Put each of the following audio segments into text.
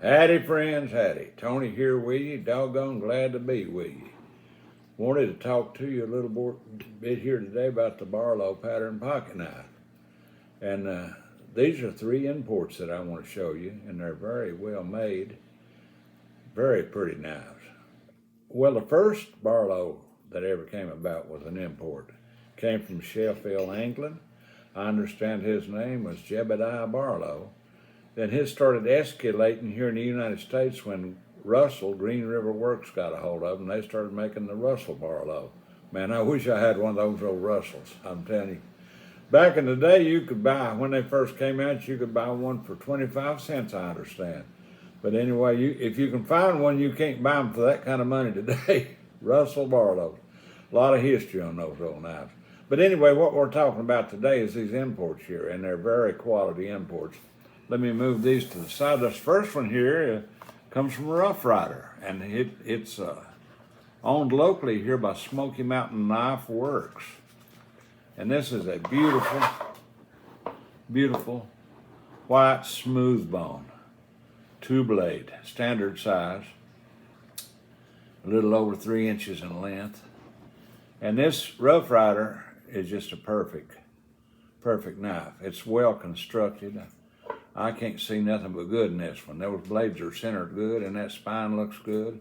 Howdy, friends, howdy. Tony here with you. Doggone glad to be with you. Wanted to talk to you a little bit here today about the Barlow pattern pocket knife. And these are 3 imports that I want to show you, and they're very well made, very pretty knives. Well, the first Barlow that ever came about was an import. Came from Sheffield, England. I understand his name was Jebediah Barlow. Then his started escalating here in the United States when Russell, Green River Works, got a hold of them. They started making the Russell Barlow. Man, I wish I had one of those old Russells, I'm telling you. Back in the day, you could buy, when they first came out, you could buy one for 25 cents, I understand. But anyway, if you can find one, you can't buy them for that kind of money today. Russell Barlow. A lot of history on those old knives. But anyway, what we're talking about today is these imports here, and they're very quality imports. Let me move these to the side. This first one here comes from Rough Rider, and it's owned locally here by Smoky Mountain Knife Works. And this is a beautiful, beautiful white smooth bone, 2-blade, standard size, a little over 3 inches in length. And this Rough Rider is just a perfect knife. It's well constructed. I can't see nothing but good in this one. Those blades are centered good, and that spine looks good.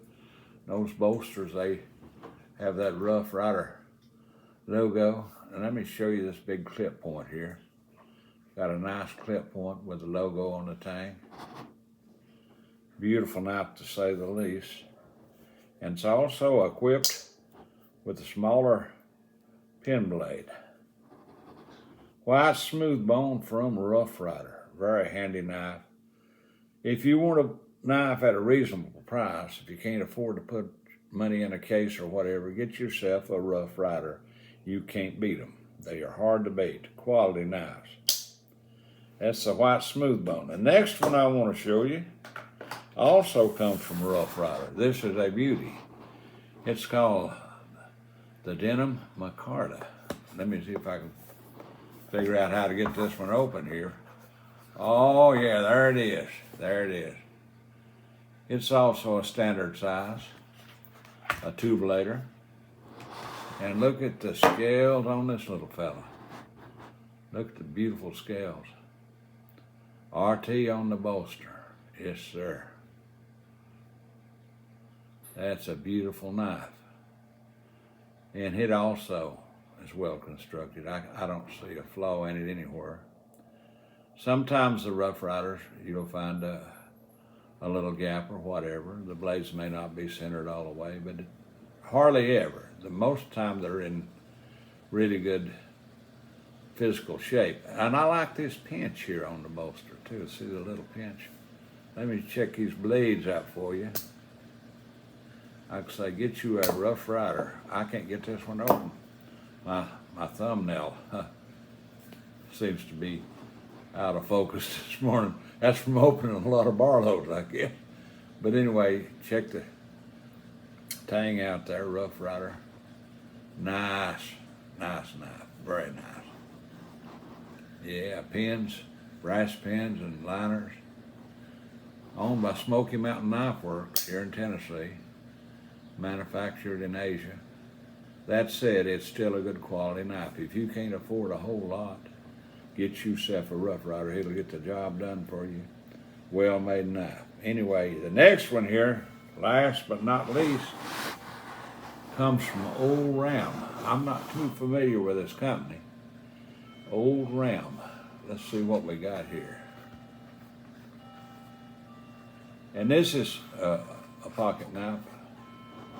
Those bolsters, they have that Rough Rider logo. And let me show you this big clip point here. Got a nice clip point with the logo on the tang. Beautiful knife to say the least. And it's also equipped with a smaller pin blade. White smooth bone from Rough Rider. Very handy knife. If you want a knife at a reasonable price, if you can't afford to put money in a case or whatever, get yourself a Rough Rider. You can't beat them. They are hard to beat. Quality knives. That's the white smooth bone. The next one I want to show you also comes from Rough Rider. This is a beauty. It's called the Denim Micarta. Let me see if I can figure out how to get this one open here. Oh yeah, there it is. There it is. It's also a standard size, a 2-blader. And look at the scales on this little fella. Look at the beautiful scales. RT on the bolster. Yes, sir. That's a beautiful knife. And it also is well constructed. I don't see a flaw in it anywhere. Sometimes the Rough Riders, you'll find a little gap or whatever. The blades may not be centered all the way, but hardly ever. The most time they're in really good physical shape. And I like this pinch here on the bolster too. See the little pinch? Let me check these blades out for you. Like I say, get you a Rough Rider. I can't get this one open. My thumbnail seems to be out of focus this morning. That's from opening a lot of Barlows, I guess. But anyway, check the tang out there, Rough Rider. Nice knife, very nice. Yeah, pins, brass pins and liners. Owned by Smoky Mountain Knife Works here in Tennessee. Manufactured in Asia. That said, it's still a good quality knife. If you can't afford a whole lot, get yourself a Rough Rider. It'll get the job done for you. Well-made knife. Anyway, the next one here, last but not least, comes from Old Ram. I'm not too familiar with this company. Old Ram. Let's see what we got here. And this is a pocket knife.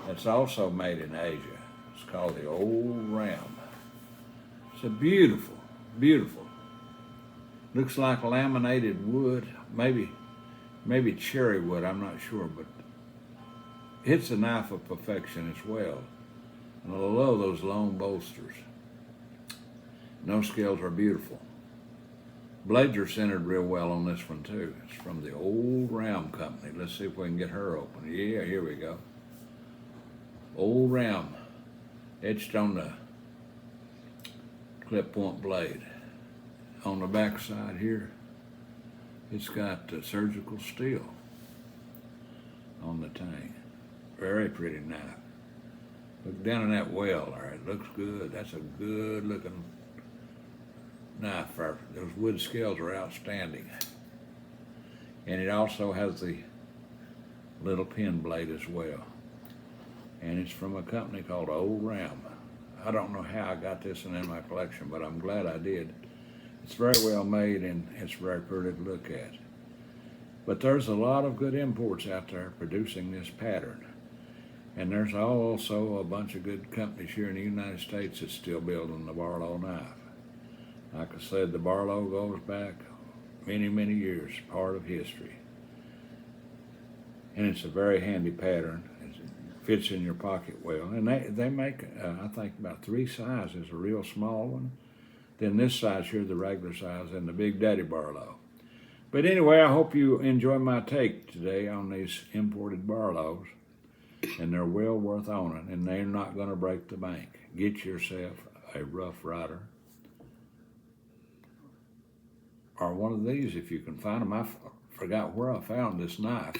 It's also made in Asia. It's called the Old Ram. It's a beautiful, beautiful. Looks like laminated wood, maybe cherry wood, I'm not sure, but it's a knife of perfection as well. And I love those long bolsters. And those scales are beautiful. Blades are centered real well on this one too. It's from the Old Ram Company. Let's see if we can get her open. Yeah, here we go. Old Ram, etched on the clip point blade. On the back side here, it's got surgical steel. on the tang. Very pretty knife. Look down in that well there. It looks good. That's a good looking knife. Those wood scales are outstanding. And it also has the little pin blade as well. And it's from a company called Old Ram. I don't know how I got this one in my collection, but I'm glad I did. It's very well made and it's very pretty to look at. But there's a lot of good imports out there producing this pattern. And there's also a bunch of good companies here in the United States that's still building the Barlow knife. Like I said, the Barlow goes back many, many years, part of history. And it's a very handy pattern. It fits in your pocket well. And they make, I think, about 3 sizes, a real small one. Then this size here, the regular size, and the Big Daddy Barlow. But anyway, I hope you enjoy my take today on these imported Barlows. And they're well worth owning, and they're not going to break the bank. Get yourself a Rough Rider or one of these if you can find them. I forgot where I found this knife.